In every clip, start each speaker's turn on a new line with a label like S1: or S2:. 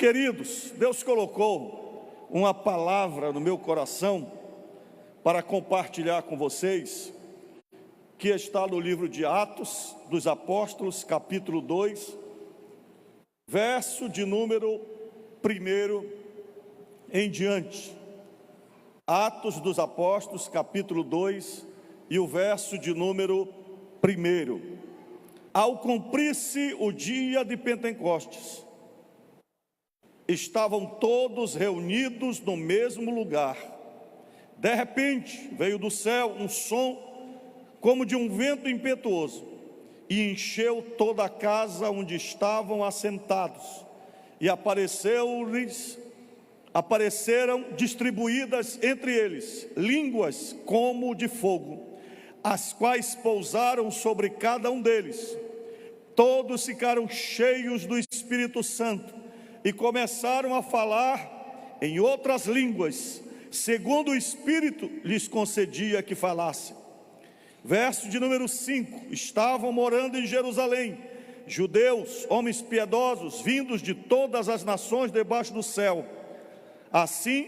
S1: Queridos, Deus colocou uma palavra no meu coração para compartilhar com vocês, que está no livro de Atos dos Apóstolos, capítulo 2, verso de número 1 em diante. Atos dos Apóstolos, capítulo 2, e o verso de número 1. Ao cumprir-se o dia de Pentecostes, estavam todos reunidos no mesmo lugar. De repente, veio do céu um som como de um vento impetuoso, e encheu toda a casa onde estavam assentados, e apareceram distribuídas entre eles línguas como de fogo, as quais pousaram sobre cada um deles. Todos ficaram cheios do Espírito Santo e começaram a falar em outras línguas, segundo o Espírito lhes concedia que falassem. Verso de número 5: estavam morando em Jerusalém judeus, homens piedosos, vindos de todas as nações debaixo do céu. Assim,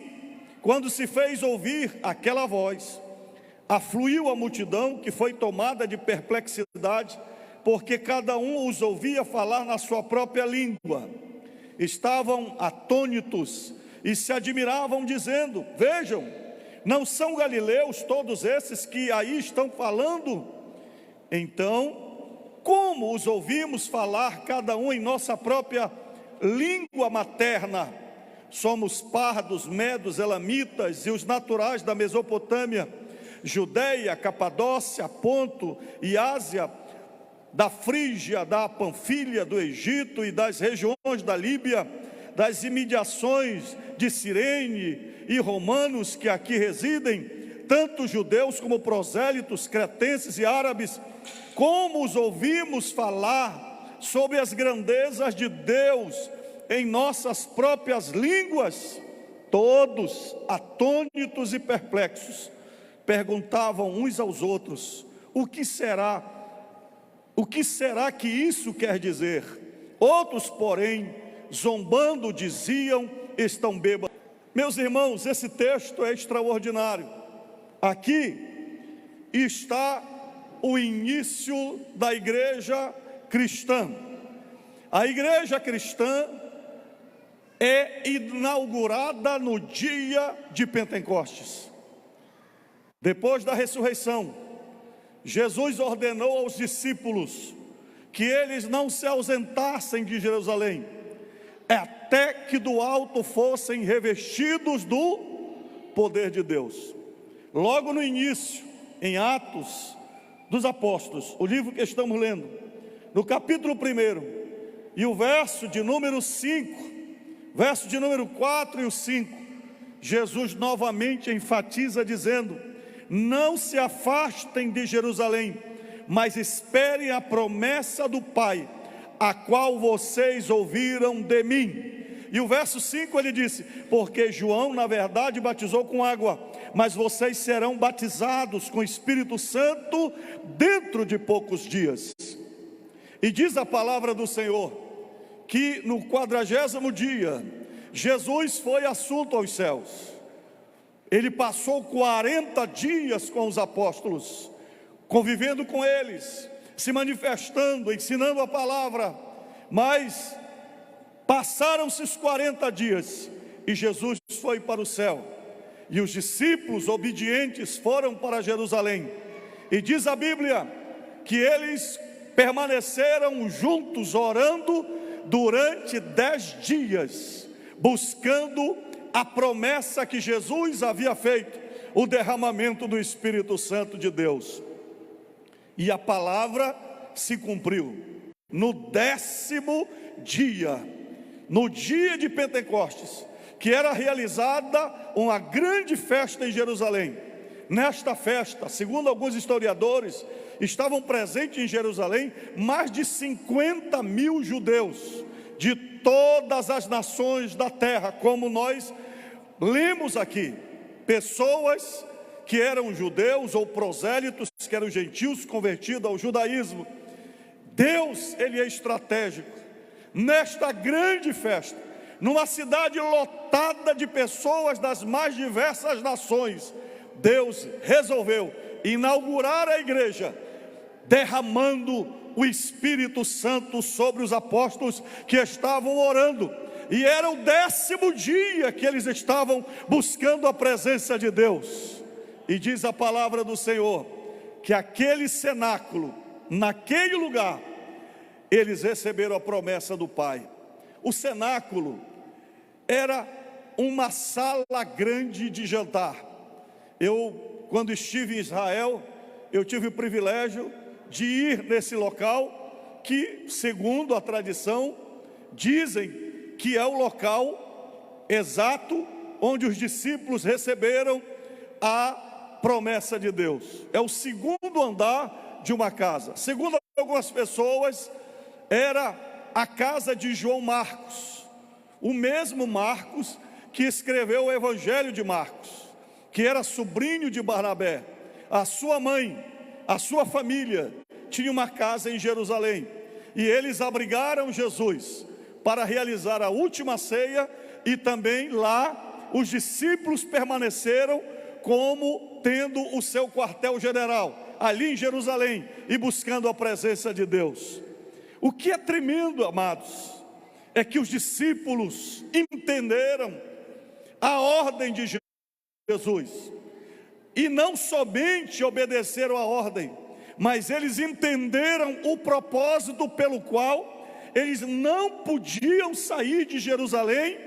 S1: quando se fez ouvir aquela voz, afluiu a multidão, que foi tomada de perplexidade, porque cada um os ouvia falar na sua própria língua. Estavam atônitos e se admiravam, dizendo: vejam, não são galileus todos esses que aí estão falando? Então, como os ouvimos falar cada um em nossa própria língua materna? Somos pardos, medos, elamitas e os naturais da Mesopotâmia, Judeia, Capadócia, Ponto e Ásia, da Frígia, da Panfilha, do Egito e das regiões da Líbia, das imediações de Cirene e romanos que aqui residem, tanto judeus como prosélitos, cretenses e árabes. Como os ouvimos falar sobre as grandezas de Deus em nossas próprias línguas? Todos, atônitos e perplexos, perguntavam uns aos outros: o que será que isso quer dizer? Outros, porém, zombando, diziam: estão bêbados. Meus irmãos, esse texto é extraordinário. Aqui está o início da igreja cristã. A igreja cristã é inaugurada no dia de Pentecostes. Depois da ressurreição, Jesus ordenou aos discípulos que eles não se ausentassem de Jerusalém, até que do alto fossem revestidos do poder de Deus. Logo no início, em Atos dos Apóstolos, o livro que estamos lendo, no capítulo 1, e o verso de número 5, verso de número 4 e o 5, Jesus novamente enfatiza dizendo: não se afastem de Jerusalém, mas esperem a promessa do Pai, a qual vocês ouviram de mim. E o verso 5 ele disse: porque João na verdade batizou com água, mas vocês serão batizados com o Espírito Santo dentro de poucos dias. E diz a palavra do Senhor que no 40º dia Jesus foi assunto aos céus. Ele passou 40 dias com os apóstolos, convivendo com eles, se manifestando, ensinando a palavra. Mas passaram-se os 40 dias e Jesus foi para o céu, e os discípulos obedientes foram para Jerusalém. E diz a Bíblia que eles permaneceram juntos orando durante 10 dias, buscando a promessa que Jesus havia feito, o derramamento do Espírito Santo de Deus. E a palavra se cumpriu. No 10º dia, no dia de Pentecostes, que era realizada uma grande festa em Jerusalém. Nesta festa, segundo alguns historiadores, estavam presentes em Jerusalém mais de 50.000 judeus de todas as nações da terra, como nós lemos aqui. Pessoas que eram judeus ou prosélitos, que eram gentios convertidos ao judaísmo. Deus, ele é estratégico. Nesta grande festa, numa cidade lotada de pessoas das mais diversas nações, Deus resolveu inaugurar a igreja, derramando o Espírito Santo sobre os apóstolos que estavam orando. E era o 10º dia que eles estavam buscando a presença de Deus. E diz a palavra do Senhor, que aquele cenáculo, naquele lugar, eles receberam a promessa do Pai. O cenáculo era uma sala grande de jantar. Eu, quando estive em Israel, eu tive o privilégio de ir nesse local, que, segundo a tradição, dizem que é o local exato onde os discípulos receberam a promessa de Deus. É o 2º andar de uma casa. Segundo algumas pessoas, era a casa de João Marcos, o mesmo Marcos que escreveu o Evangelho de Marcos, que era sobrinho de Barnabé. A sua mãe, a sua família tinha uma casa em Jerusalém, e eles abrigaram Jesus para realizar a última ceia, e também lá os discípulos permaneceram como tendo o seu quartel-general ali em Jerusalém e buscando a presença de Deus. O que é tremendo, amados, é que os discípulos entenderam a ordem de Jesus, e não somente obedeceram a ordem, mas eles entenderam o propósito pelo qual eles não podiam sair de Jerusalém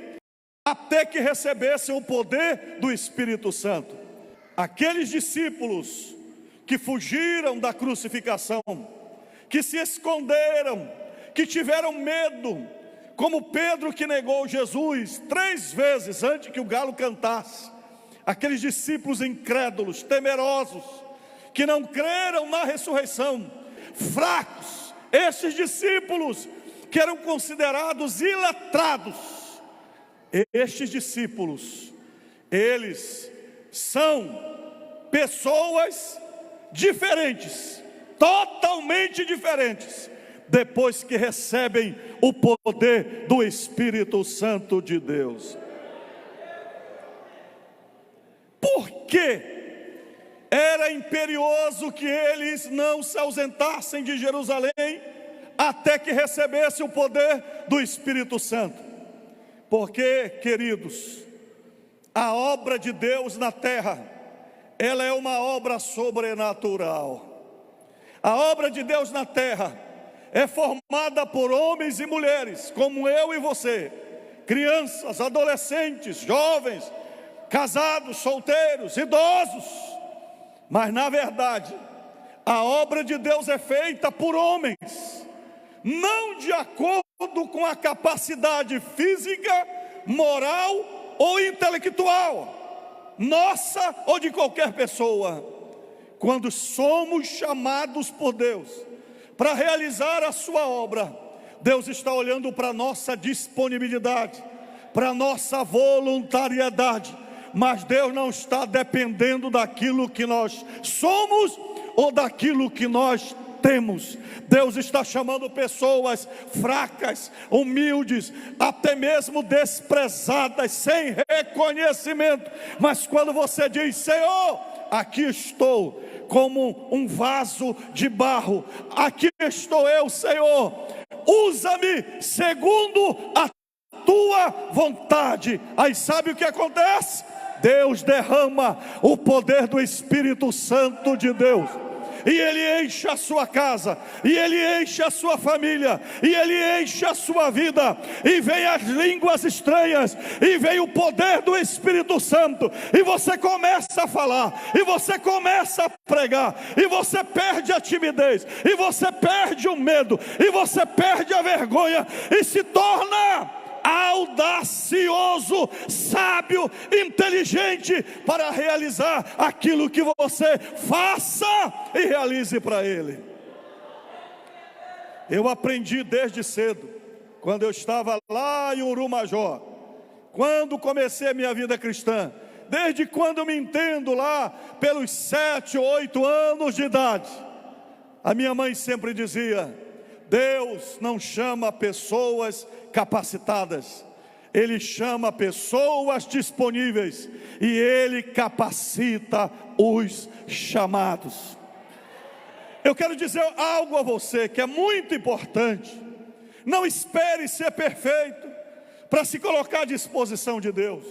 S1: até que recebessem o poder do Espírito Santo. Aqueles discípulos que fugiram da crucificação, que se esconderam, que tiveram medo, como Pedro, que negou Jesus 3 vezes antes que o galo cantasse. Aqueles discípulos incrédulos, temerosos, que não creram na ressurreição, fracos, esses discípulos que eram considerados iletrados, estes discípulos, eles são pessoas diferentes, totalmente diferentes, depois que recebem o poder do Espírito Santo de Deus. Por que era imperioso que eles não se ausentassem de Jerusalém até que recebesse o poder do Espírito Santo? Porque, queridos, a obra de Deus na terra, ela é uma obra sobrenatural. A obra de Deus na terra é formada por homens e mulheres, como eu e você, crianças, adolescentes, jovens, casados, solteiros, idosos. Mas na verdade, a obra de Deus é feita por homens, não de acordo com a capacidade física, moral ou intelectual, nossa ou de qualquer pessoa. Quando somos chamados por Deus para realizar a sua obra, Deus está olhando para a nossa disponibilidade, para a nossa voluntariedade, mas Deus não está dependendo daquilo que nós somos ou daquilo que nós temos. Deus está chamando pessoas fracas, humildes, até mesmo desprezadas, sem reconhecimento, mas quando você diz: Senhor, aqui estou, como um vaso de barro, aqui estou eu, Senhor, usa-me segundo a tua vontade. Aí sabe o que acontece? Deus derrama o poder do Espírito Santo de Deus, e Ele enche a sua casa, e Ele enche a sua família, e Ele enche a sua vida, e vem as línguas estranhas, e vem o poder do Espírito Santo, e você começa a falar, e você começa a pregar, e você perde a timidez, e você perde o medo, e você perde a vergonha, e se torna audacioso, sábio, inteligente, para realizar aquilo que você faça e realize para Ele. Eu aprendi desde cedo, quando eu estava lá em Urumajó, quando comecei a minha vida cristã, desde quando eu me entendo lá, pelos 7 ou 8 anos de idade, a minha mãe sempre dizia: Deus não chama pessoas capacitadas, Ele chama pessoas disponíveis e Ele capacita os chamados. Eu quero dizer algo a você que é muito importante. Não espere ser perfeito para se colocar à disposição de Deus.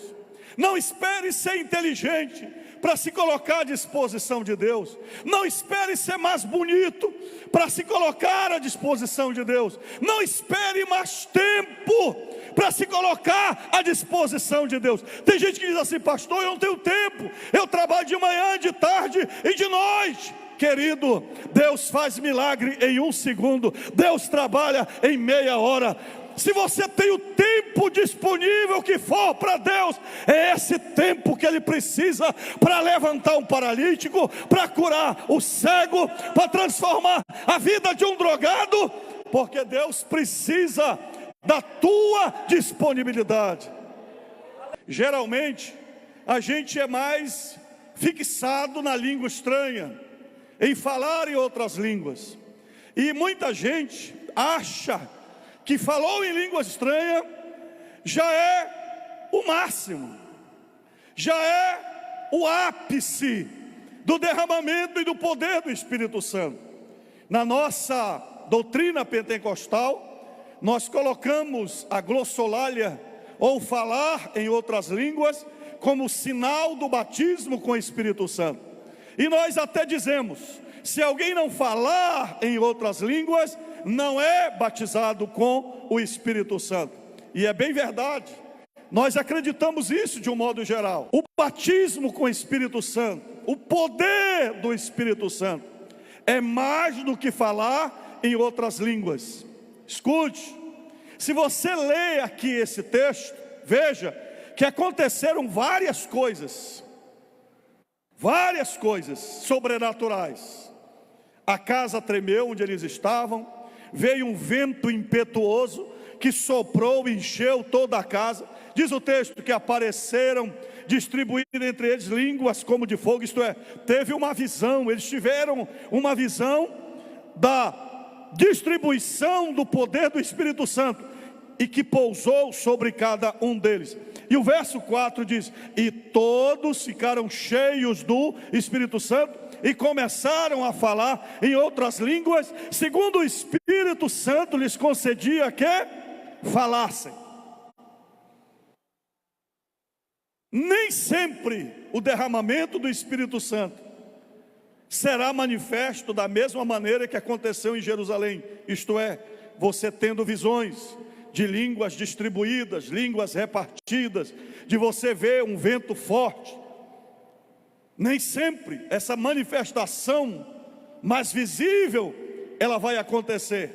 S1: Não espere ser inteligente para se colocar à disposição de Deus. Não espere ser mais bonito para se colocar à disposição de Deus. Não espere mais tempo para se colocar à disposição de Deus. Tem gente que diz assim: pastor, eu não tenho tempo, eu trabalho de manhã, de tarde e de noite. Querido, Deus faz milagre em 1 segundo, Deus trabalha em meia hora. Se você tem o tempo disponível que for para Deus, é esse tempo que Ele precisa para levantar um paralítico, para curar o cego, para transformar a vida de um drogado, porque Deus precisa da tua disponibilidade. Geralmente, a gente é mais fixado na língua estranha, em falar em outras línguas, e muita gente acha que falou em língua estranha já é o máximo, já é o ápice do derramamento e do poder do Espírito Santo. Na nossa doutrina pentecostal, nós colocamos a glossolalia, ou falar em outras línguas, como sinal do batismo com o Espírito Santo. E nós até dizemos: se alguém não falar em outras línguas, não é batizado com o Espírito Santo. E é bem verdade, nós acreditamos isso de um modo geral. O batismo com o Espírito Santo, o poder do Espírito Santo, é mais do que falar em outras línguas. Escute, se você lê aqui esse texto, veja que aconteceram várias coisas sobrenaturais. A casa tremeu onde eles estavam, veio um vento impetuoso que soprou e encheu toda a casa. Diz o texto que apareceram, distribuíram entre eles línguas como de fogo, isto é, teve uma visão, eles tiveram uma visão da distribuição do poder do Espírito Santo, e que pousou sobre cada um deles. E o verso 4 diz: e todos ficaram cheios do Espírito Santo e começaram a falar em outras línguas, segundo o Espírito Santo lhes concedia que falassem. Nem sempre o derramamento do Espírito Santo será manifesto da mesma maneira que aconteceu em Jerusalém, isto é, você tendo visões de línguas distribuídas, línguas repartidas, de você ver um vento forte. Nem sempre essa manifestação mais visível, ela vai acontecer,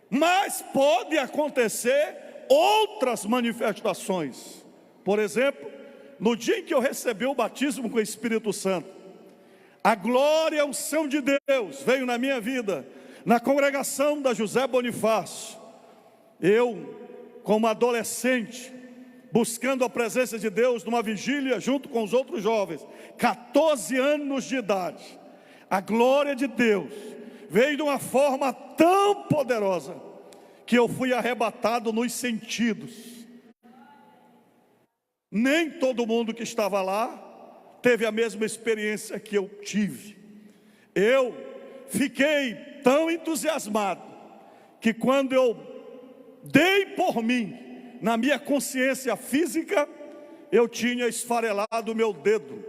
S1: mas pode acontecer outras manifestações. Por exemplo, no dia em que eu recebi o batismo com o Espírito Santo, a glória e a unção de Deus veio na minha vida, na congregação da José Bonifácio. Eu, como adolescente, buscando a presença de Deus numa vigília junto com os outros jovens, 14 anos de idade, a glória de Deus veio de uma forma tão poderosa que eu fui arrebatado nos sentidos. Nem todo mundo que estava lá teve a mesma experiência que eu tive. Eu fiquei tão entusiasmado que quando eu dei por mim, na minha consciência física, eu tinha esfarelado o meu dedo,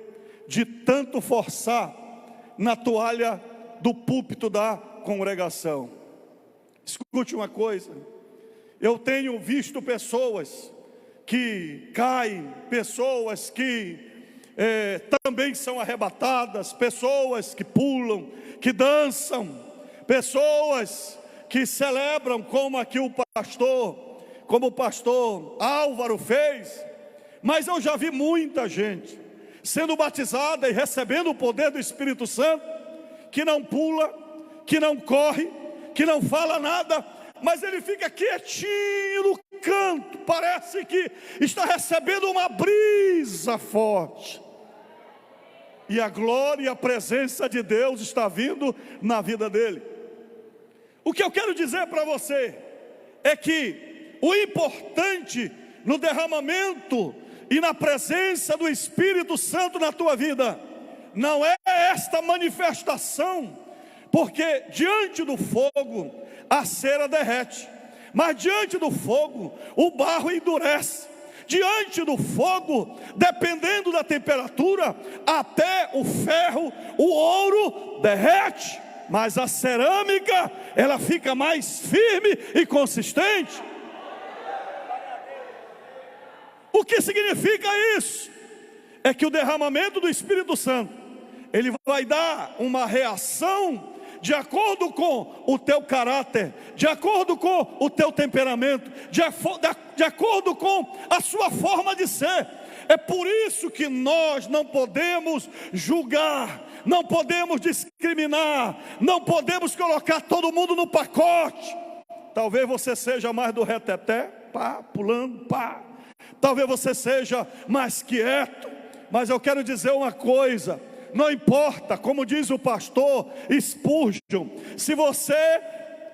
S1: de tanto forçar na toalha do púlpito da congregação. Escute uma coisa, eu tenho visto pessoas que caem, pessoas que também são arrebatadas, pessoas que pulam, que dançam, pessoas que celebram como o pastor Álvaro fez. Mas eu já vi muita gente sendo batizada e recebendo o poder do Espírito Santo, que não pula, que não corre, que não fala nada, mas ele fica quietinho no canto, parece que está recebendo uma brisa forte, e a glória e a presença de Deus está vindo na vida dele. O que eu quero dizer para você é que o importante no derramamento e na presença do Espírito Santo na tua vida, não é esta manifestação, porque diante do fogo a cera derrete, mas diante do fogo o barro endurece. Diante do fogo, dependendo da temperatura, até o ferro, o ouro derrete, mas a cerâmica, ela fica mais firme e consistente. O que significa isso? É que o derramamento do Espírito Santo, ele vai dar uma reação de acordo com o teu caráter, de acordo com o teu temperamento, de acordo com a sua forma de ser. É por isso que nós não podemos julgar, não podemos discriminar, não podemos colocar todo mundo no pacote. Talvez você seja mais do reteté, pá, pulando, pá. Talvez você seja mais quieto, mas eu quero dizer uma coisa: não importa, como diz o pastor Spurgeon, se você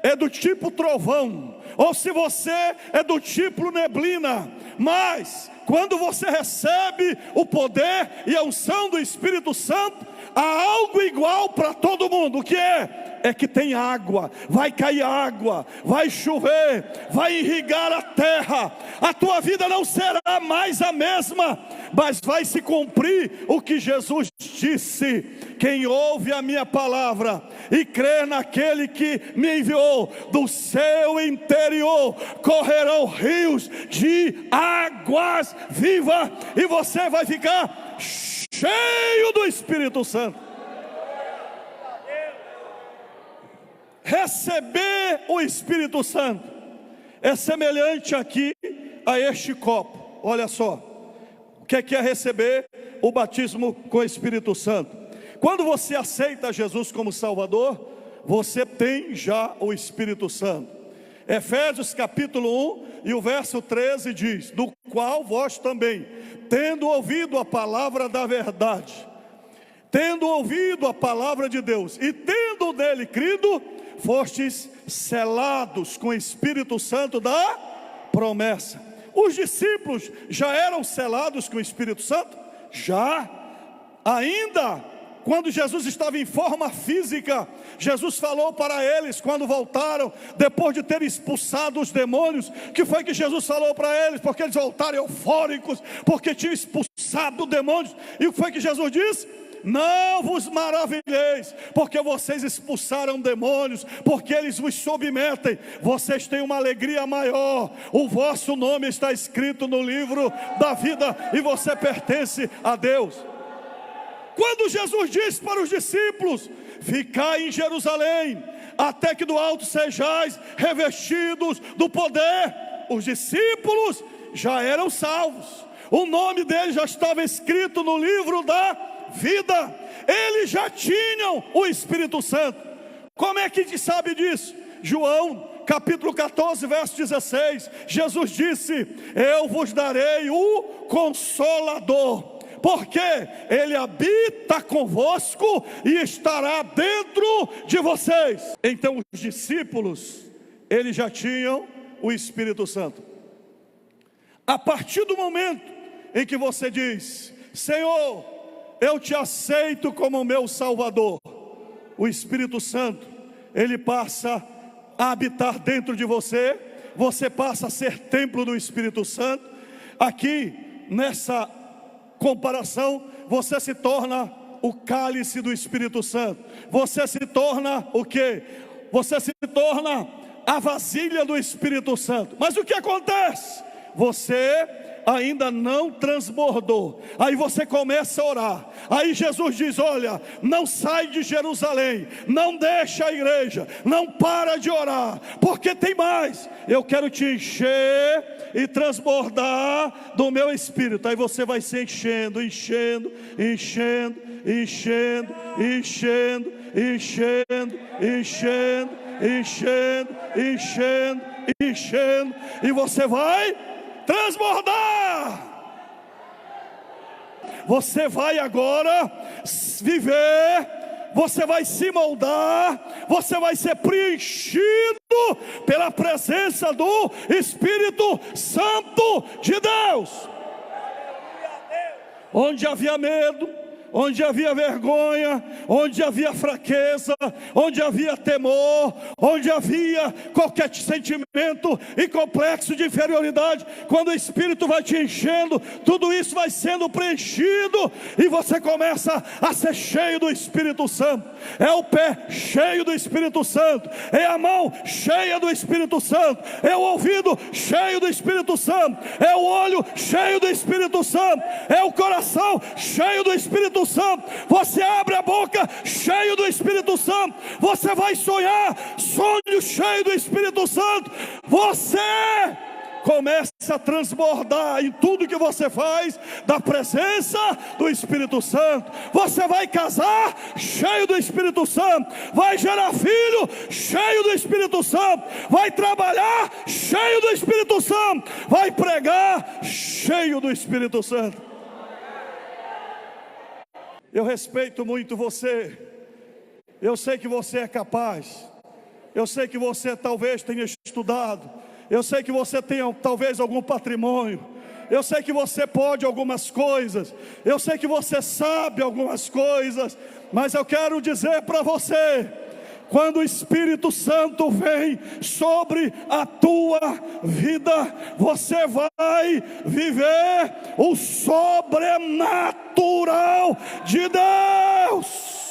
S1: é do tipo trovão, ou se você é do tipo neblina, mas quando você recebe o poder e a unção do Espírito Santo, há algo igual para todo mundo. O que é? É que tem água, vai cair água, vai chover, vai irrigar a terra. A tua vida não será mais a mesma, mas vai se cumprir o que Jesus disse: quem ouve a minha palavra e crê naquele que me enviou, do seu interior correrão rios de águas vivas, e você vai ficar cheio do Espírito Santo. Receber o Espírito Santo é semelhante aqui a este copo. Olha só, o que é receber o batismo com o Espírito Santo? Quando você aceita Jesus como Salvador, você tem já o Espírito Santo. Efésios capítulo 1 e o verso 13 diz: do qual vós também, tendo ouvido a palavra da verdade, tendo ouvido a palavra de Deus e tendo nele crido, fostes selados com o Espírito Santo da promessa. Os discípulos já eram selados com o Espírito Santo? Já. Ainda quando Jesus estava em forma física, Jesus falou para eles, quando voltaram, depois de ter expulsado os demônios, que foi que Jesus falou para eles? Porque eles voltaram eufóricos, porque tinham expulsado demônios. E o que foi que Jesus disse? Não vos maravilheis, porque vocês expulsaram demônios, porque eles vos submetem. Vocês têm uma alegria maior, o vosso nome está escrito no livro da vida, e você pertence a Deus. Quando Jesus disse para os discípulos: ficai em Jerusalém, até que do alto sejais revestidos do poder, os discípulos já eram salvos, o nome deles já estava escrito no livro da vida, eles já tinham o Espírito Santo. Como é que a gente sabe disso? João capítulo 14 verso 16, Jesus disse: eu vos darei o Consolador, porque ele habita convosco e estará dentro de vocês. Então os discípulos, eles já tinham o Espírito Santo. A partir do momento em que você diz: Senhor, eu te aceito como meu Salvador, o Espírito Santo, ele passa a habitar dentro de você. Você passa a ser templo do Espírito Santo. Aqui nessa comparação, você se torna o cálice do Espírito Santo. Você se torna o quê? Você se torna a vasilha do Espírito Santo. Mas o que acontece? Você ainda não transbordou. Aí você começa a orar. Aí Jesus diz: olha, não sai de Jerusalém, não deixa a igreja, não para de orar, porque tem mais. Eu quero te encher e transbordar do meu Espírito. Aí você vai se enchendo, enchendo, enchendo, enchendo, enchendo, enchendo, enchendo, enchendo, enchendo, enchendo, e você vai transbordar. Você vai agora viver, você vai se moldar, você vai ser preenchido pela presença do Espírito Santo de Deus. Onde havia medo, onde havia vergonha, onde havia fraqueza, onde havia temor, onde havia qualquer sentimento e complexo de inferioridade, quando o Espírito vai te enchendo, tudo isso vai sendo preenchido e você começa a ser cheio do Espírito Santo. É o pé cheio do Espírito Santo, é a mão cheia do Espírito Santo, é o ouvido cheio do Espírito Santo, é o olho cheio do Espírito Santo, é o coração cheio do Espírito Santo. Você abre a boca cheio do Espírito Santo, você vai sonhar sonho cheio do Espírito Santo, você começa a transbordar em tudo que você faz da presença do Espírito Santo. Você vai casar cheio do Espírito Santo, vai gerar filho cheio do Espírito Santo, vai trabalhar cheio do Espírito Santo, vai pregar cheio do Espírito Santo. Eu respeito muito você, eu sei que você é capaz, eu sei que você talvez tenha estudado, eu sei que você tenha talvez algum patrimônio, eu sei que você pode algumas coisas, eu sei que você sabe algumas coisas, mas eu quero dizer para você, quando o Espírito Santo vem sobre a tua vida, você vai viver o sobrenatural de Deus.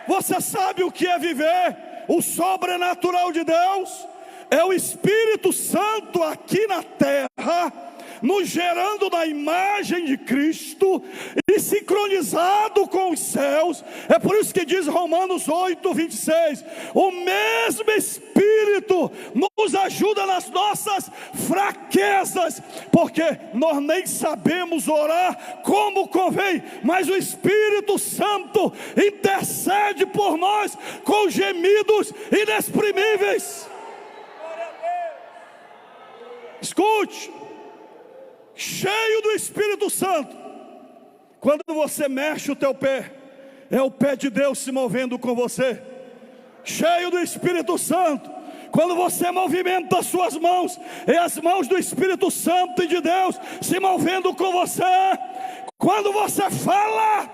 S1: Você sabe o que é viver o sobrenatural de Deus? É o Espírito Santo aqui na terra, nos gerando na imagem de Cristo e sincronizado com os céus. É por isso que diz Romanos 8:26, o mesmo Espírito nos ajuda nas nossas fraquezas, porque nós nem sabemos orar como convém, mas o Espírito Santo intercede por nós com gemidos inexprimíveis. Escute, cheio do Espírito Santo, quando você mexe o teu pé, é o pé de Deus se movendo com você. Cheio do Espírito Santo, quando você movimenta as suas mãos, é as mãos do Espírito Santo e de Deus se movendo com você. Quando você fala,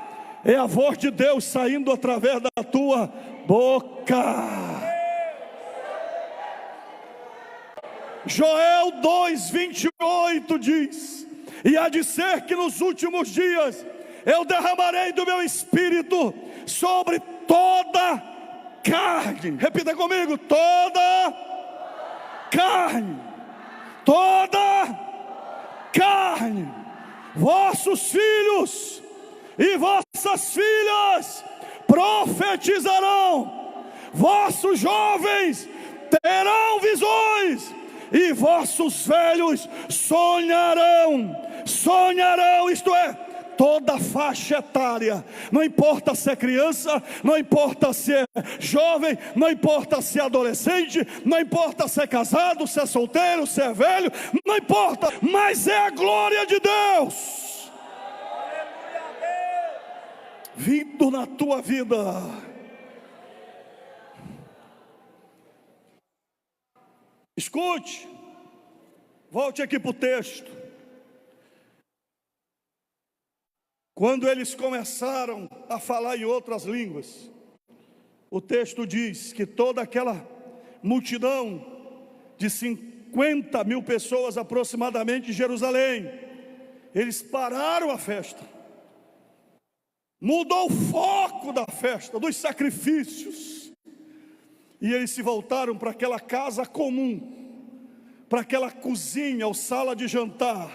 S1: é a voz de Deus saindo através da tua boca. Joel 2:28 diz, e há de ser que nos últimos dias eu derramarei do meu Espírito sobre toda carne. Repita comigo, toda carne, toda carne. Vossos filhos e vossas filhas profetizarão, vossos jovens terão visões, e vossos velhos sonharão, isto é, toda faixa etária, não importa se é criança, não importa se é jovem, não importa se é adolescente, não importa se é casado, se é solteiro, se é velho, não importa, mas é a glória de Deus vindo na tua vida. Escute, volte aqui para o texto. Quando eles começaram a falar em outras línguas, o texto diz que toda aquela multidão de 50 mil pessoas aproximadamente de Jerusalém, eles pararam a festa, mudou o foco da festa, dos sacrifícios, e eles se voltaram para aquela casa comum, para aquela cozinha ou sala de jantar.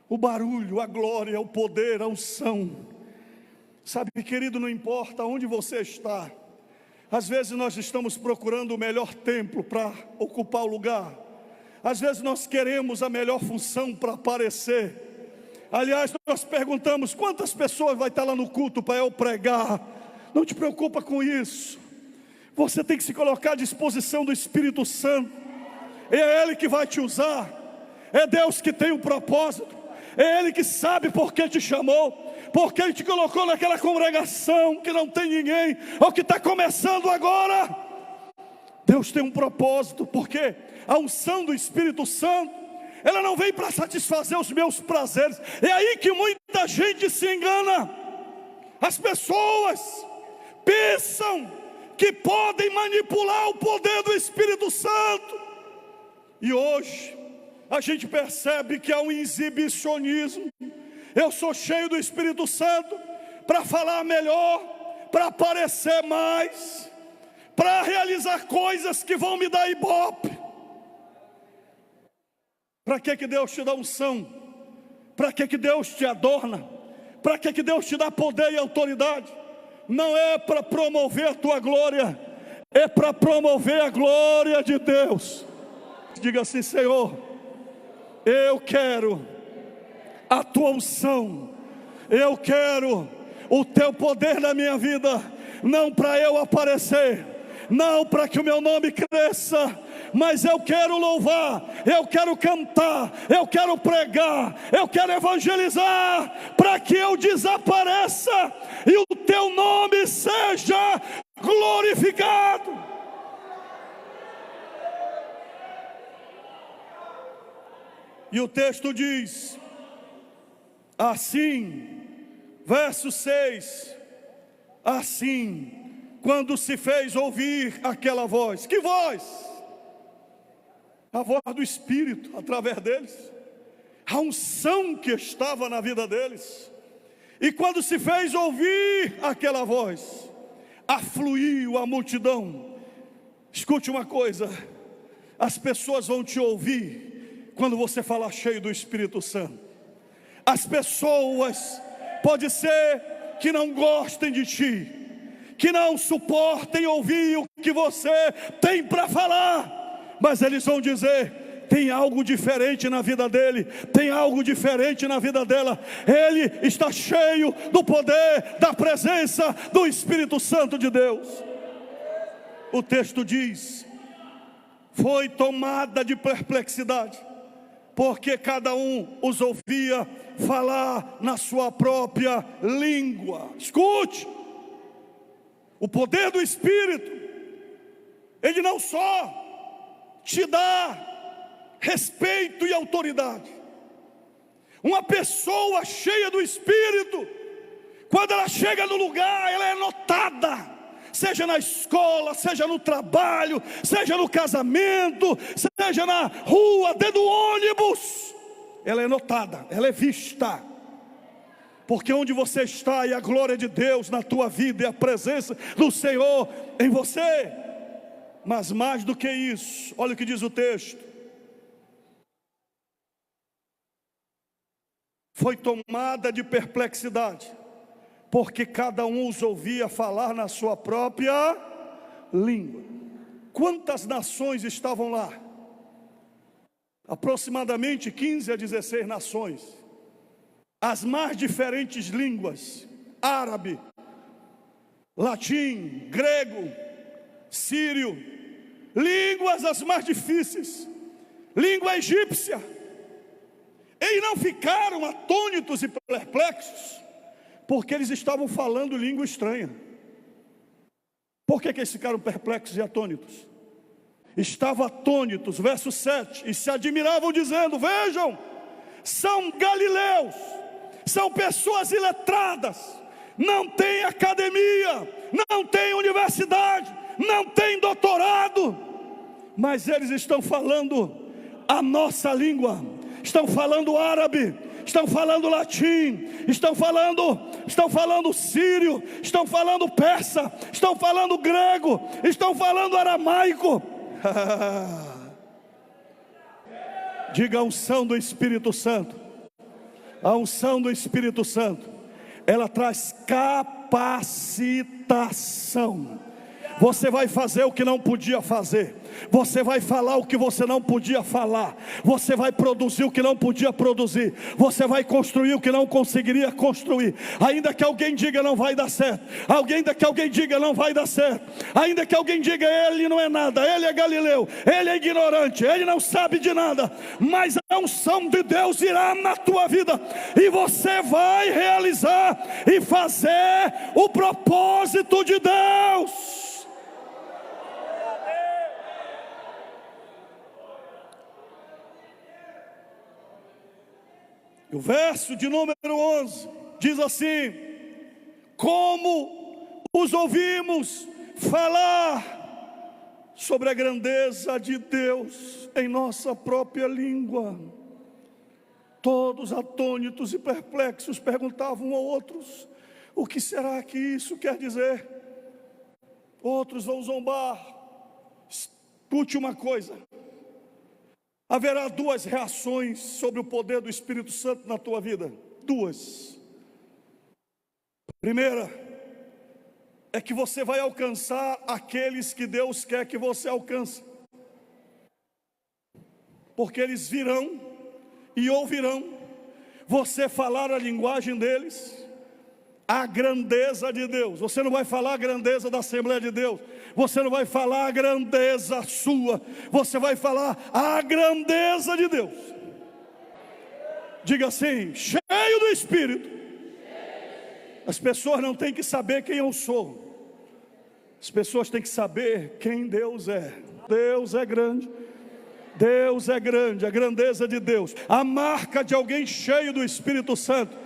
S1: O barulho, a glória, o poder, a unção. Sabe, querido, não importa onde você está. Às vezes nós estamos procurando o melhor templo para ocupar o lugar. Às vezes nós queremos a melhor função para aparecer. Aliás, nós perguntamos quantas pessoas vai estar lá no culto para eu pregar. Não te preocupa com isso. Você tem que se colocar à disposição do Espírito Santo. É Ele que vai te usar. É Deus que tem um propósito. É Ele que sabe por que te chamou, porque Ele te colocou naquela congregação que não tem ninguém, ou que está começando agora. Deus tem um propósito, porque a unção do Espírito Santo, ela não vem para satisfazer os meus prazeres. É aí que muita gente se engana. As pessoas pensam que podem manipular o poder do Espírito Santo. E hoje a gente percebe que há um exibicionismo. Eu sou cheio do Espírito Santo para falar melhor, para aparecer mais, para realizar coisas que vão me dar ibope. Para que Deus te dá unção? Para que Deus te adorna? Para que Deus te dá poder e autoridade? Não é para promover a tua glória, é para promover a glória de Deus. Diga assim: Senhor, eu quero a tua unção, eu quero o teu poder na minha vida, não para eu aparecer, não para que o meu nome cresça, mas eu quero louvar, eu quero cantar, eu quero pregar, eu quero evangelizar, para que eu desapareça e o teu nome seja glorificado. E o texto diz assim, verso 6, assim, quando se fez ouvir aquela voz. Que voz? A voz do Espírito, através deles, a unção que estava na vida deles. E quando se fez ouvir aquela voz, afluiu a multidão. Escute uma coisa, as pessoas vão te ouvir quando você falar cheio do Espírito Santo. As pessoas, pode ser que não gostem de ti, que não suportem ouvir o que você tem para falar, mas eles vão dizer: tem algo diferente na vida dele, tem algo diferente na vida dela. Ele está cheio do poder, da presença do Espírito Santo de Deus. O texto diz: foi tomada de perplexidade, porque cada um os ouvia falar na sua própria língua. Escute, o poder do Espírito, ele não só te dá respeito e autoridade. Uma pessoa cheia do Espírito, quando ela chega no lugar, ela é notada. Seja na escola, seja no trabalho, seja no casamento, seja na rua, dentro do ônibus, ela é notada, ela é vista. Porque onde você está, e a glória de Deus na tua vida, e a presença do Senhor em você. Mas mais do que isso, olha o que diz o texto: foi tomada de perplexidade, porque cada um os ouvia falar na sua própria língua. Quantas nações estavam lá? Aproximadamente 15 a 16 nações. As mais diferentes línguas: árabe, latim, grego, sírio, línguas as mais difíceis, língua egípcia. Eles não ficaram atônitos e perplexos, porque eles estavam falando língua estranha. Por que eles ficaram perplexos e atônitos? Estavam atônitos, verso 7, e se admiravam dizendo: vejam, são galileus, são pessoas iletradas, não têm academia, não têm universidade, não têm doutorado, mas eles estão falando a nossa língua, estão falando árabe, estão falando latim, estão falando sírio, estão falando persa, estão falando grego, estão falando aramaico. Diga: a unção do Espírito Santo. A unção do Espírito Santo, ela traz capacitação. Você vai fazer o que não podia fazer. Você vai falar o que você não podia falar. Você vai produzir o que não podia produzir. Você vai construir o que não conseguiria construir. Ainda que alguém diga não vai dar certo. Ainda que alguém diga não vai dar certo. Ainda que alguém diga ele não é nada, ele é galileu, ele é ignorante, ele não sabe de nada. Mas a unção de Deus irá na tua vida. E você vai realizar e fazer o propósito de Deus. O verso de número 11 diz assim: como os ouvimos falar sobre a grandeza de Deus em nossa própria língua. Todos atônitos e perplexos perguntavam um a outros: o que será que isso quer dizer? Outros vão zombar. Escute uma coisa: haverá duas reações sobre o poder do Espírito Santo na tua vida. Duas. Primeira é que você vai alcançar aqueles que Deus quer que você alcance, porque eles virão e ouvirão você falar a linguagem deles, a grandeza de Deus. Você não vai falar a grandeza da Assembleia de Deus, você não vai falar a grandeza sua, você vai falar a grandeza de Deus. Diga assim: cheio do Espírito. As pessoas não têm que saber quem eu sou, as pessoas têm que saber quem Deus é. Deus é grande. Deus é grande, a grandeza de Deus. A marca de alguém cheio do Espírito Santo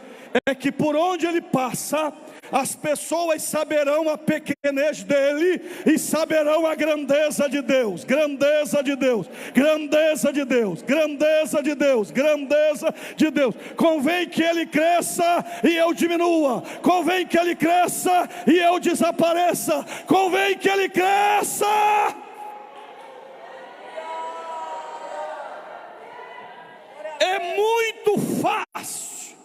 S1: é que por onde ele passa, as pessoas saberão a pequenez dele e saberão a grandeza de Deus. Grandeza de Deus, grandeza de Deus, grandeza de Deus, grandeza de Deus. Convém que ele cresça e eu diminua. Convém que ele cresça e eu desapareça. Convém que ele cresça. É muito fácil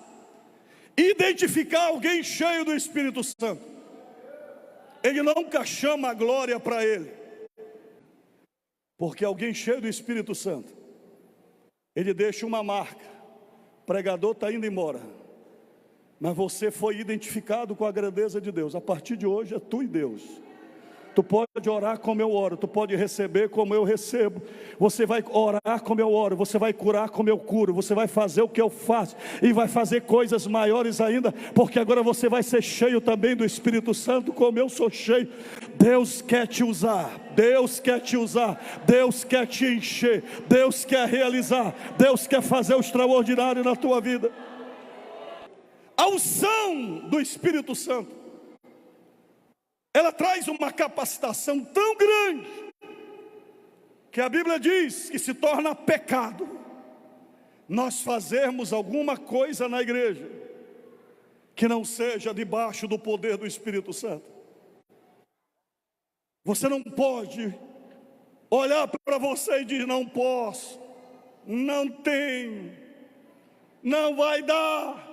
S1: identificar alguém cheio do Espírito Santo. Ele nunca chama a glória para ele, porque alguém cheio do Espírito Santo, ele deixa uma marca. O pregador está indo embora, mas você foi identificado com a grandeza de Deus. A partir de hoje é tu e Deus. Tu pode orar como eu oro, tu pode receber como eu recebo. Você vai orar como eu oro, você vai curar como eu curo, você vai fazer o que eu faço e vai fazer coisas maiores ainda, porque agora você vai ser cheio também do Espírito Santo como eu sou cheio. Deus quer te usar, Deus quer te usar, Deus quer te encher, Deus quer realizar, Deus quer fazer o extraordinário na tua vida. A unção do Espírito Santo, ela traz uma capacitação tão grande, que a Bíblia diz que se torna pecado nós fazermos alguma coisa na igreja que não seja debaixo do poder do Espírito Santo. Você não pode olhar para você e dizer: não posso, não tenho, não vai dar,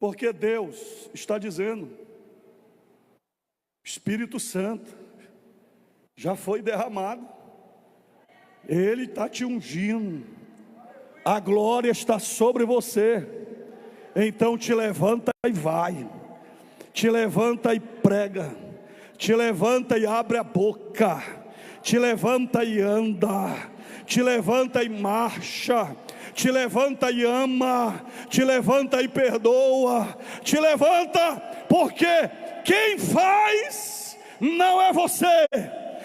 S1: porque Deus está dizendo: Espírito Santo já foi derramado, Ele está te ungindo, a glória está sobre você. Então te levanta e vai, te levanta e prega, te levanta e abre a boca, te levanta e anda, te levanta e marcha, te levanta e ama, te levanta e perdoa, te levanta, porque quem faz não é você,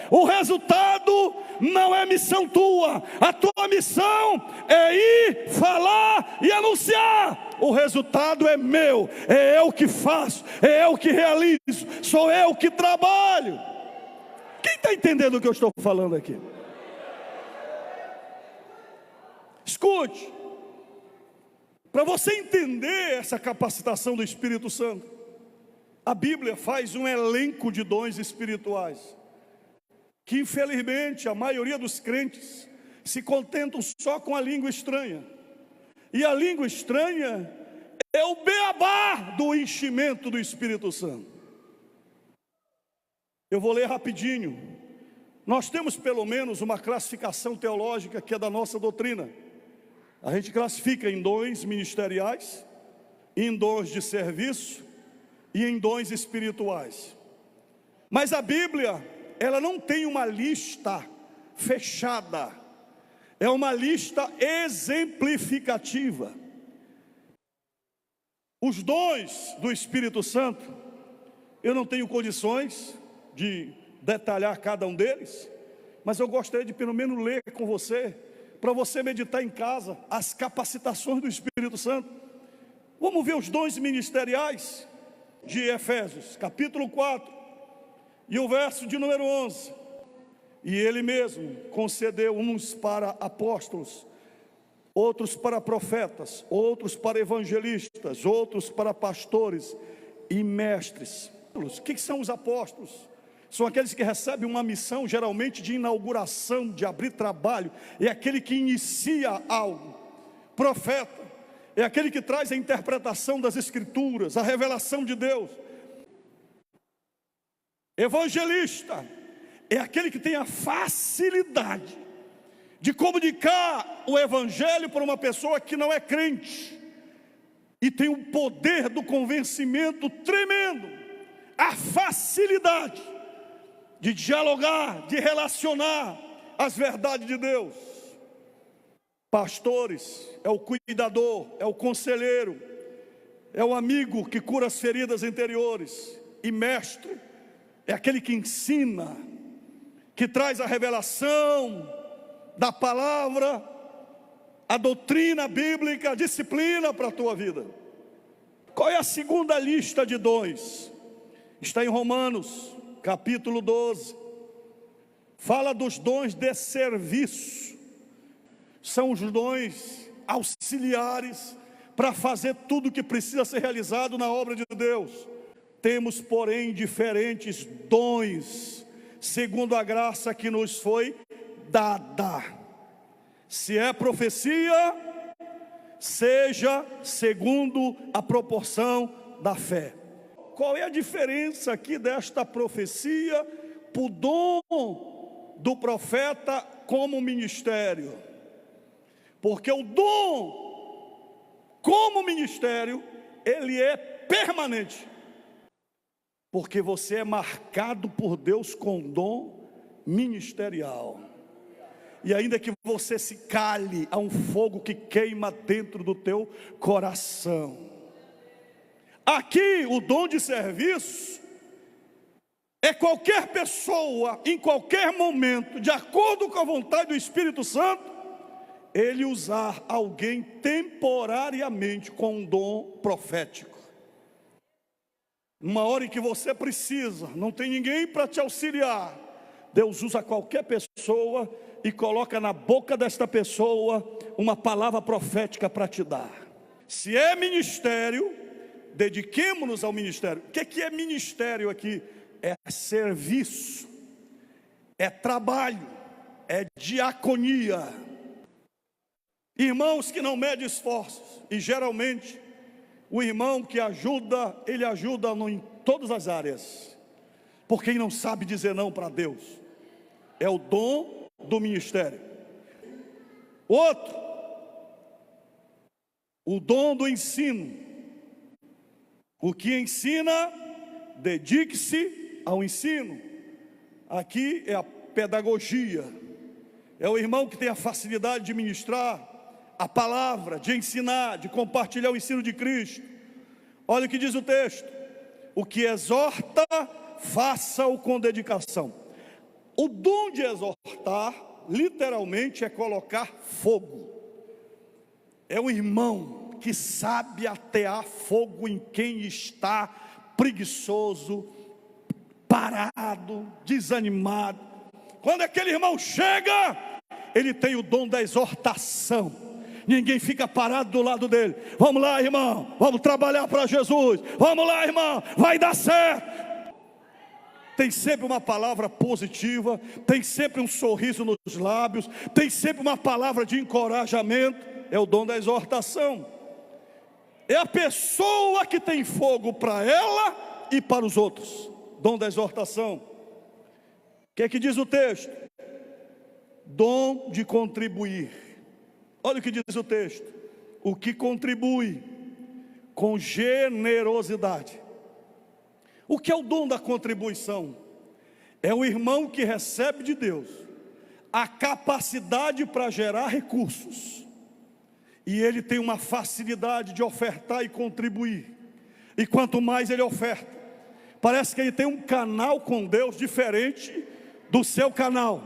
S1: o resultado não é missão tua, a tua missão é ir, falar e anunciar. O resultado é meu, é eu que faço, é eu que realizo, sou eu que trabalho. Quem está entendendo o que eu estou falando aqui? Escute, para você entender essa capacitação do Espírito Santo, a Bíblia faz um elenco de dons espirituais, que infelizmente a maioria dos crentes se contentam só com a língua estranha. E a língua estranha é o beabá do enchimento do Espírito Santo. Eu vou ler rapidinho. Nós temos pelo menos uma classificação teológica que é da nossa doutrina. A gente classifica em dons ministeriais, em dons de serviço e em dons espirituais. Mas a Bíblia, ela não tem uma lista fechada, é uma lista exemplificativa. Os dons do Espírito Santo, eu não tenho condições de detalhar cada um deles, mas eu gostaria de pelo menos ler com você, para você meditar em casa, as capacitações do Espírito Santo. Vamos ver os dons ministeriais de Efésios, capítulo 4, e o verso de número 11. E ele mesmo concedeu uns para apóstolos, outros para profetas, outros para evangelistas, outros para pastores e mestres. O que são os apóstolos? São aqueles que recebem uma missão, geralmente de inauguração, de abrir trabalho. É aquele que inicia algo. Profeta é aquele que traz a interpretação das Escrituras, a revelação de Deus. Evangelista é aquele que tem a facilidade de comunicar o Evangelho para uma pessoa que não é crente, e tem um poder do convencimento tremendo, a facilidade de dialogar, de relacionar as verdades de Deus. Pastores é o cuidador, é o conselheiro, é o amigo que cura as feridas interiores. E mestre é aquele que ensina, que traz a revelação da palavra, a doutrina bíblica, a disciplina para a tua vida. Qual é a segunda lista de dons? Está em Romanos, capítulo 12. Fala dos dons de serviço. São os dons auxiliares para fazer tudo o que precisa ser realizado na obra de Deus. Temos, porém, diferentes dons, segundo a graça que nos foi dada. Se é profecia, seja segundo a proporção da fé. Qual é a diferença aqui desta profecia para o dom do profeta como ministério? Porque o dom como ministério, ele é permanente. Porque você é marcado por Deus com dom ministerial. E ainda que você se cale, há um fogo que queima dentro do teu coração. Aqui o dom de serviço é qualquer pessoa, em qualquer momento, de acordo com a vontade do Espírito Santo, ele usar alguém temporariamente com um dom profético. Uma hora em que você precisa, não tem ninguém para te auxiliar, Deus usa qualquer pessoa e coloca na boca desta pessoa uma palavra profética para te dar. Se é ministério, dediquemo-nos ao ministério. O que é ministério aqui? É serviço, é trabalho, é diaconia. Irmãos que não medem esforços, e geralmente o irmão que ajuda, ele ajuda em todas as áreas, porque ele não sabe dizer não para Deus. É o dom do ministério. Outro, o dom do ensino. O que ensina, dedique-se ao ensino. Aqui é a pedagogia. É o irmão que tem a facilidade de ministrar a palavra, de ensinar, de compartilhar o ensino de Cristo. Olha o que diz o texto: o que exorta, faça-o com dedicação. O dom de exortar, literalmente, é colocar fogo. É o irmão que sabe atear fogo em quem está preguiçoso, parado, desanimado. Quando aquele irmão chega, ele tem o dom da exortação. Ninguém fica parado do lado dele. Vamos lá, irmão, vamos trabalhar para Jesus. Vamos lá, irmão, vai dar certo. Tem sempre uma palavra positiva, tem sempre um sorriso nos lábios, tem sempre uma palavra de encorajamento. É o dom da exortação. É a pessoa que tem fogo para ela e para os outros. Dom da exortação. O que é que diz o texto? Dom de contribuir. Olha o que diz o texto: o que contribui com generosidade. O que é o dom da contribuição? É o irmão que recebe de Deus a capacidade para gerar recursos, e ele tem uma facilidade de ofertar e contribuir, e quanto mais ele oferta, parece que ele tem um canal com Deus diferente do seu canal.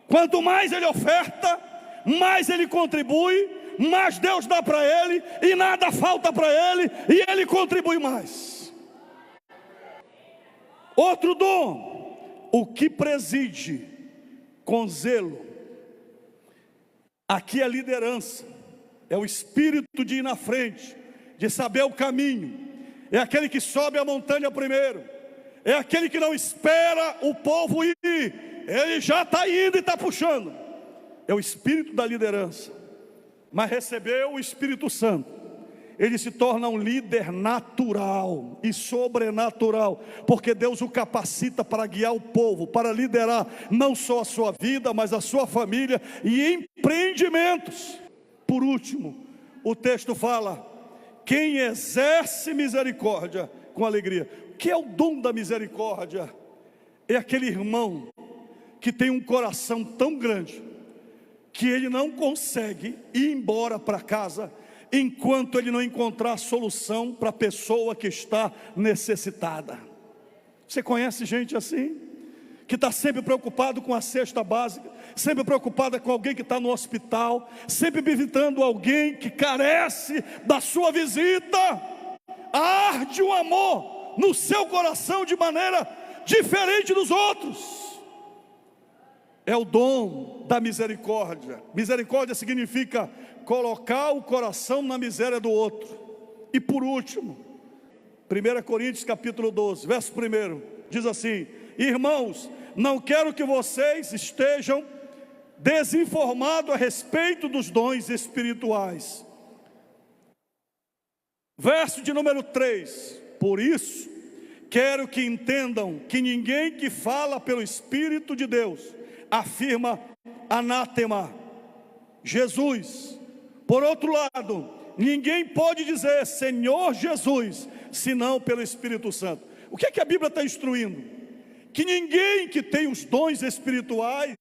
S1: Quanto mais ele oferta, mais ele contribui, mais Deus dá para ele, e nada falta para ele, e ele contribui mais. Outro dom, o que preside com zelo. Aqui é liderança, é o espírito de ir na frente, de saber o caminho. É aquele que sobe a montanha primeiro, é aquele que não espera o povo ir, ele já está indo e está puxando. É o espírito da liderança. Mas recebeu o Espírito Santo, ele se torna um líder natural e sobrenatural, porque Deus o capacita para guiar o povo, para liderar não só a sua vida, mas a sua família e empreendimentos. Por último, o texto fala: quem exerce misericórdia com alegria. O que é o dom da misericórdia? É aquele irmão que tem um coração tão grande que ele não consegue ir embora para casa enquanto ele não encontrar solução para a pessoa que está necessitada. Você conhece gente assim? Que está sempre preocupado com a cesta básica, sempre preocupada com alguém que está no hospital, sempre visitando alguém que carece da sua visita. Arde um amor no seu coração de maneira diferente dos outros. É o dom da misericórdia. Misericórdia significa colocar o coração na miséria do outro. E por último, 1 Coríntios capítulo 12, verso 1, diz assim: irmãos, não quero que vocês estejam desinformados a respeito dos dons espirituais. Verso de número 3, por isso, quero que entendam que ninguém que fala pelo Espírito de Deus afirma anátema, Jesus. Por outro lado, ninguém pode dizer Senhor Jesus, senão pelo Espírito Santo. O que é que a Bíblia está instruindo? Que ninguém que tem os dons espirituais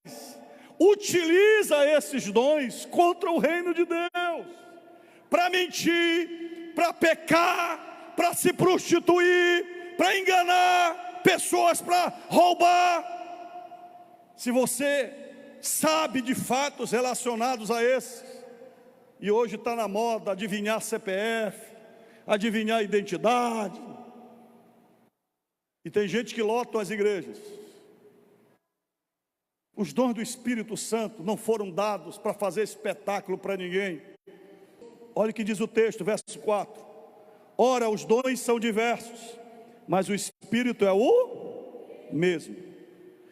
S1: utiliza esses dons contra o reino de Deus, para mentir, para pecar, para se prostituir, para enganar pessoas, para roubar. Se você sabe de fatos relacionados a esses, e hoje está na moda adivinhar CPF, adivinhar identidade, e tem gente que lota as igrejas. Os dons do Espírito Santo não foram dados para fazer espetáculo para ninguém. Olha o que diz o texto, verso 4: ora, os dons são diversos, mas o Espírito é o mesmo.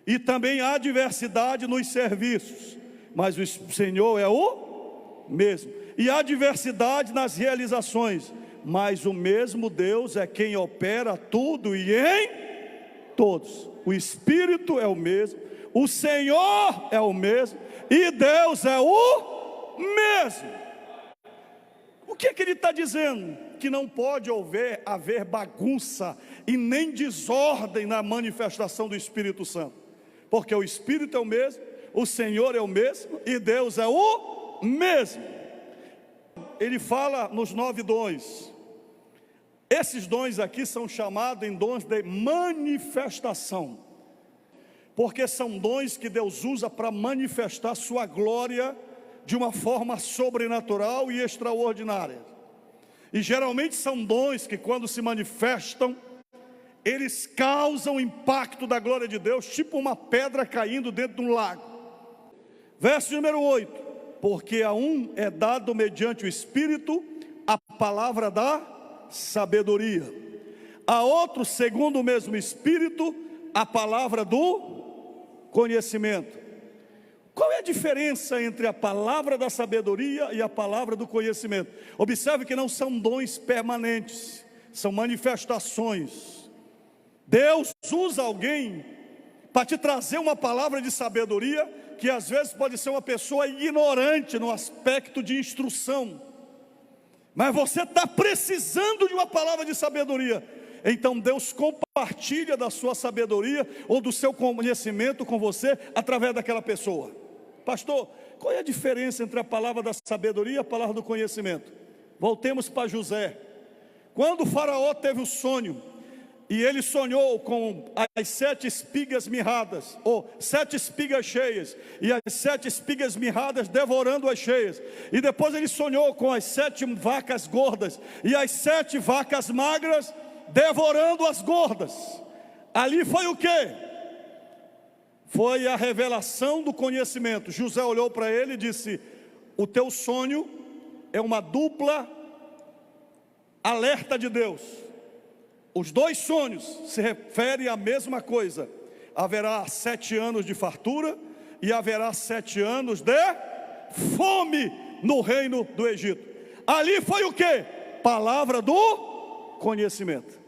S1: E também há diversidade nos serviços, mas o Senhor é o mesmo. E há diversidade nas realizações, mas o mesmo Deus é quem opera tudo e em todos. O Espírito é o mesmo, o Senhor é o mesmo, e Deus é o mesmo. O que é que ele está dizendo? Que não pode haver bagunça e nem desordem na manifestação do Espírito Santo, porque o Espírito é o mesmo, o Senhor é o mesmo e Deus é o mesmo. Ele fala nos 9 dons. Esses dons aqui são chamados em dons de manifestação, porque são dons que Deus usa para manifestar sua glória de uma forma sobrenatural e extraordinária. E geralmente são dons que, quando se manifestam, eles causam o impacto da glória de Deus, tipo uma pedra caindo dentro de um lago. Verso número 8: porque a um é dado mediante o Espírito a palavra da sabedoria, a outro, segundo o mesmo Espírito, a palavra do conhecimento. Qual é a diferença entre a palavra da sabedoria e a palavra do conhecimento? Observe que não são dons permanentes, são manifestações. Deus usa alguém para te trazer uma palavra de sabedoria, que às vezes pode ser uma pessoa ignorante no aspecto de instrução, mas você está precisando de uma palavra de sabedoria. Então Deus compartilha da sua sabedoria ou do seu conhecimento com você através daquela pessoa. Pastor, qual é a diferença entre a palavra da sabedoria e a palavra do conhecimento? Voltemos para José. Quando o faraó teve o sonho, e ele sonhou com as 7 espigas mirradas, ou 7 espigas cheias, e as 7 espigas mirradas devorando as cheias, e depois ele sonhou com as 7 vacas gordas, e as 7 vacas magras devorando as gordas. Ali foi o quê? Foi a revelação do conhecimento. José olhou para ele e disse: o teu sonho é uma dupla alerta de Deus. Os 2 sonhos se referem à mesma coisa. Haverá 7 anos de fartura e haverá 7 anos de fome no reino do Egito. Ali foi o quê? Palavra do conhecimento.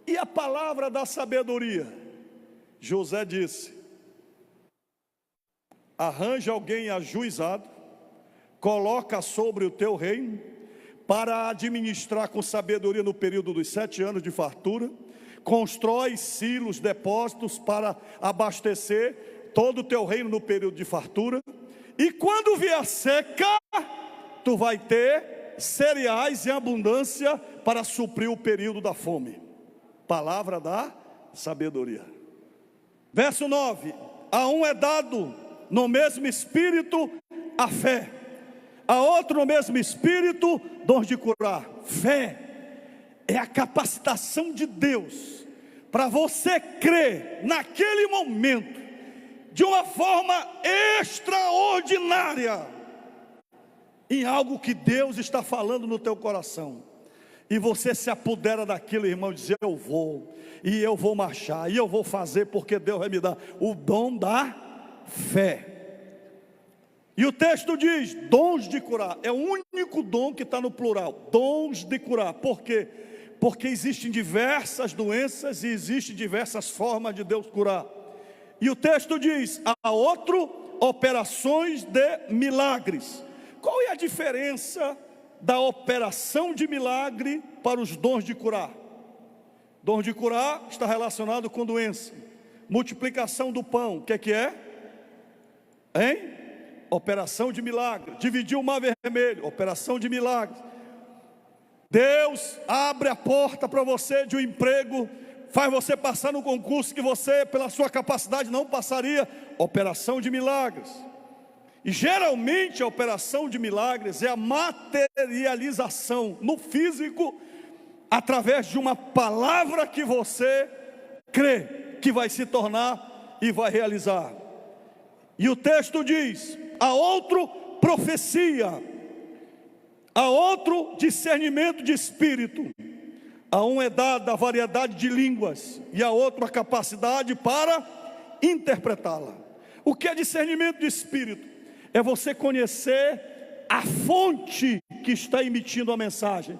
S1: E a palavra da sabedoria? José disse: arranja alguém ajuizado, coloca sobre o teu reino, para administrar com sabedoria no período dos 7 anos de fartura, constrói silos, depósitos para abastecer todo o teu reino no período de fartura, e quando vier seca, tu vai ter cereais em abundância para suprir o período da fome. Palavra da sabedoria. Verso 9: a um é dado no mesmo espírito a fé, a outro no mesmo espírito dons de curar. Fé é a capacitação de Deus para você crer naquele momento de uma forma extraordinária em algo que Deus está falando no teu coração, e você se apodera daquilo, irmão, e diz: eu vou, e eu vou marchar, e eu vou fazer, porque Deus vai me dar o dom da fé. E o texto diz: dons de curar. É o único dom que está no plural, dons de curar. Por quê? Porque existem diversas doenças e existem diversas formas de Deus curar. E o texto diz: a outro, operações de milagres. Qual é a diferença da operação de milagre para os dons de curar? Dons de curar está relacionado com doença. Multiplicação do pão, o que é? Hein? Operação de milagre. Dividir o mar vermelho, operação de milagre. Deus abre a porta para você de um emprego, faz você passar no concurso que você, pela sua capacidade, não passaria. Operação de milagres. E geralmente a operação de milagres é a materialização no físico, através de uma palavra que você crê que vai se tornar e vai realizar. E o texto diz: a outro profecia, a outro discernimento de espírito, a um é dada a variedade de línguas, e a outro a capacidade para interpretá-la. O que é discernimento de espírito? É você conhecer a fonte que está emitindo a mensagem.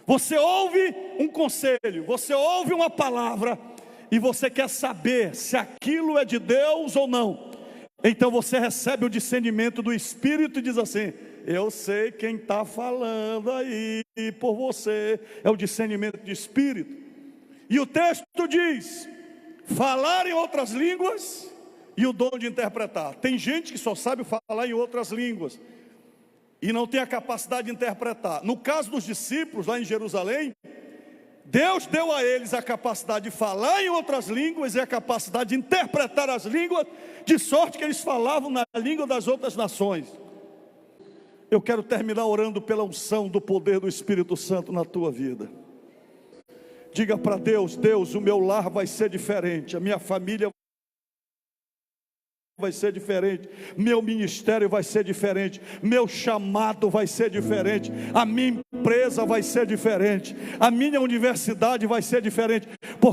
S1: Você ouve um conselho, você ouve uma palavra, e você quer saber se aquilo é de Deus ou não. Então você recebe o discernimento do Espírito e diz assim: eu sei quem está falando aí por você. É o discernimento de Espírito. E o texto diz: falar em outras línguas e o dom de interpretar. Tem gente que só sabe falar em outras línguas e não tem a capacidade de interpretar. No caso dos discípulos lá em Jerusalém, Deus deu a eles a capacidade de falar em outras línguas e a capacidade de interpretar as línguas, de sorte que eles falavam na língua das outras nações. Eu quero terminar orando pela unção do poder do Espírito Santo na tua vida. Diga para Deus: Deus, o meu lar vai ser diferente, a minha família vai ser diferente, meu ministério vai ser diferente, meu chamado vai ser diferente, a minha empresa vai ser diferente, a minha universidade vai ser diferente, porque